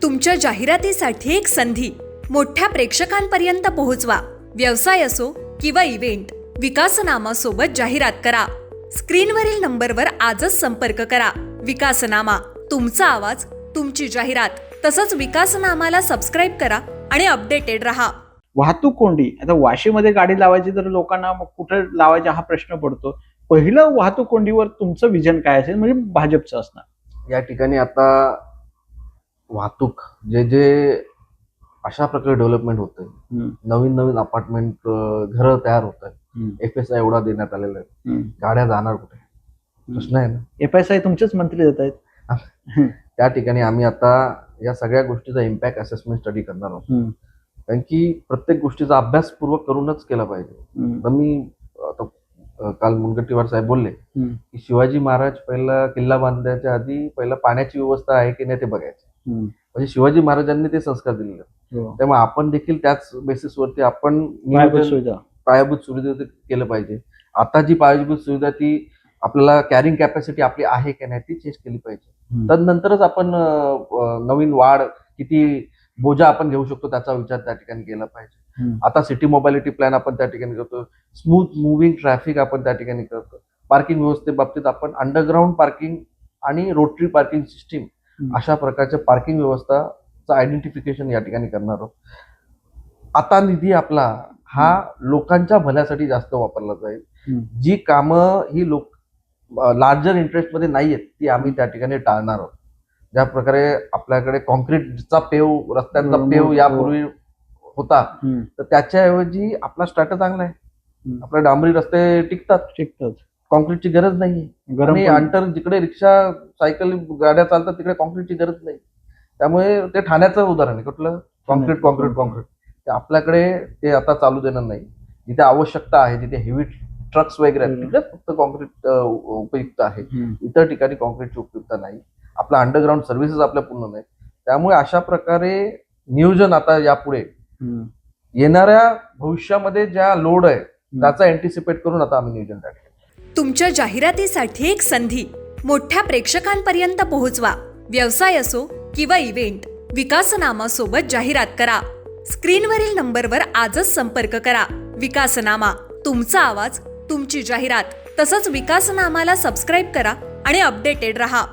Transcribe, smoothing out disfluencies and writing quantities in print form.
तुमच्या जाहिरातीसाठी एक संधी मोठ्या प्रेक्षकांपर्यंत पोहोचवा. व्यवसाय असो किंवा इव्हेंट, विकासनामा सोबत जाहिरात करा. स्क्रीनवरील नंबरवर आजच संपर्क करा. विकासनामा, तुमचा आवाज, तुमची जाहिरात. तसंच विकासनामाला सबस्क्राईब करा आणि अपडेटेड रहा. वाहतूक कोंडी. आता वाशीमध्ये गाडी लावायची तर लोकांना मग कुठे लावायचा हा प्रश्न पडतो. पहिलं वाहतूक कोंडीवर तुमचं विजन काय असेल, म्हणजे भाजपचं असणार? या ठिकाणी आता वाहतूक जे अशा प्रकारे डेव्हलपमेंट होतंय, नवीन नवीन अपार्टमेंट घरं तयार होत आहेत, FSI एवढा देण्यात आलेला आहे, गाड्या जाणार कुठे प्रश्न आहे ना. FSI तुमचेच मंत्री देत आहेत. त्या ठिकाणी आम्ही आता या सगळ्या गोष्टीचा इम्पॅक्ट असेसमेंट स्टडी करणार आहोत, कारण की प्रत्येक गोष्टीचा अभ्यासपूर्वक करूनच केला पाहिजे. तर मी आता काल मुनगंटीवार साहेब बोलले की शिवाजी महाराज पहिला किल्ला बांधण्याच्या आधी पहिला पाण्याची व्यवस्था आहे की नाही ते बघायचं. म्हणजे शिवाजी महाराजांनी ते संस्कार दिलेले. त्यामुळे आपण देखील त्याच बेसिसवरती आपण पायाभूत सुविधा केलं पाहिजे. आता जी पायाभूत सुविधा ती आपल्याला कॅरिंग कॅपॅसिटी आपली आहे की नाही ती चेक केली पाहिजे. तदनंतरच आपण नवीन वाढ किती बोजा आपण घेऊ शकतो त्याचा विचार त्या ठिकाणी केला पाहिजे. आता सिटी मोबॅलिटी प्लॅन आपण त्या ठिकाणी करतो, स्मूथ मुव्हिंग ट्रॅफिक आपण त्या ठिकाणी करतो. पार्किंग व्यवस्थेबाबतीत आपण अंडरग्राऊंड पार्किंग आणि रोटरी पार्किंग सिस्टीम अशा प्रकारच्या पार्किंग व्यवस्थाचं आयडेंटिफिकेशन या ठिकाणी करणार आहोत. आता निधी आपला हा लोकांच्या भल्यासाठी जास्त वापरला जाईल. जी कामं ही लार्जर इंटरेस्ट मध्ये नाही आहेत ती आम्ही त्या ठिकाणी टाळणार आहोत. ज्या प्रकारे आपल्याकडे कॉन्क्रीटचा पेव, रस्त्यांचा पेव यापूर्वी होता, तर त्याच्याऐवजी आपला स्टार्ट चांगला आहे. आपले डांबरी रस्ते टिकतात, कॉन्क्रीटची गरज नाही. आणि अंतर जिकडे रिक्षा, सायकल, गाड्या चालतात तिकडे कॉन्क्रीटची गरज नाही. त्यामुळे ते ठाण्याचं उदाहरण आहे. कुठलं कॉन्क्रीट ते आपल्याकडे ते आता चालू देणार नाही. जिथे आवश्यकता आहे, जिथे हेवी ट्रक्स वगैरे आहेत तिकडेच फक्त कॉन्क्रीट उपयुक्त आहे. इतर ठिकाणी कॉन्क्रीटची उपयुक्तता नाही. आपला अंडरग्राऊंड सर्व्हिसेस आपल्या पूर्ण नाही. त्यामुळे अशा प्रकारे नियोजन आता यापुढे येणाऱ्या भविष्यामध्ये ज्या लोड आहे त्याचा अँटिसिपेट करून आता आम्ही नियोजन टाकले. तुमच्या जाहिरातीसाठी एक संधी मोठ्या प्रेक्षकांपर्यंत पोहोचवा. व्यवसाय असो किंवा इव्हेंट, विकासनामा सोबत जाहिरात करा. स्क्रीनवरील नंबरवर आजच संपर्क करा. विकासनामा, तुमचा आवाज, तुमची जाहिरात. तसंच विकासनामाला सबस्क्राईब करा आणि अपडेटेड रहा.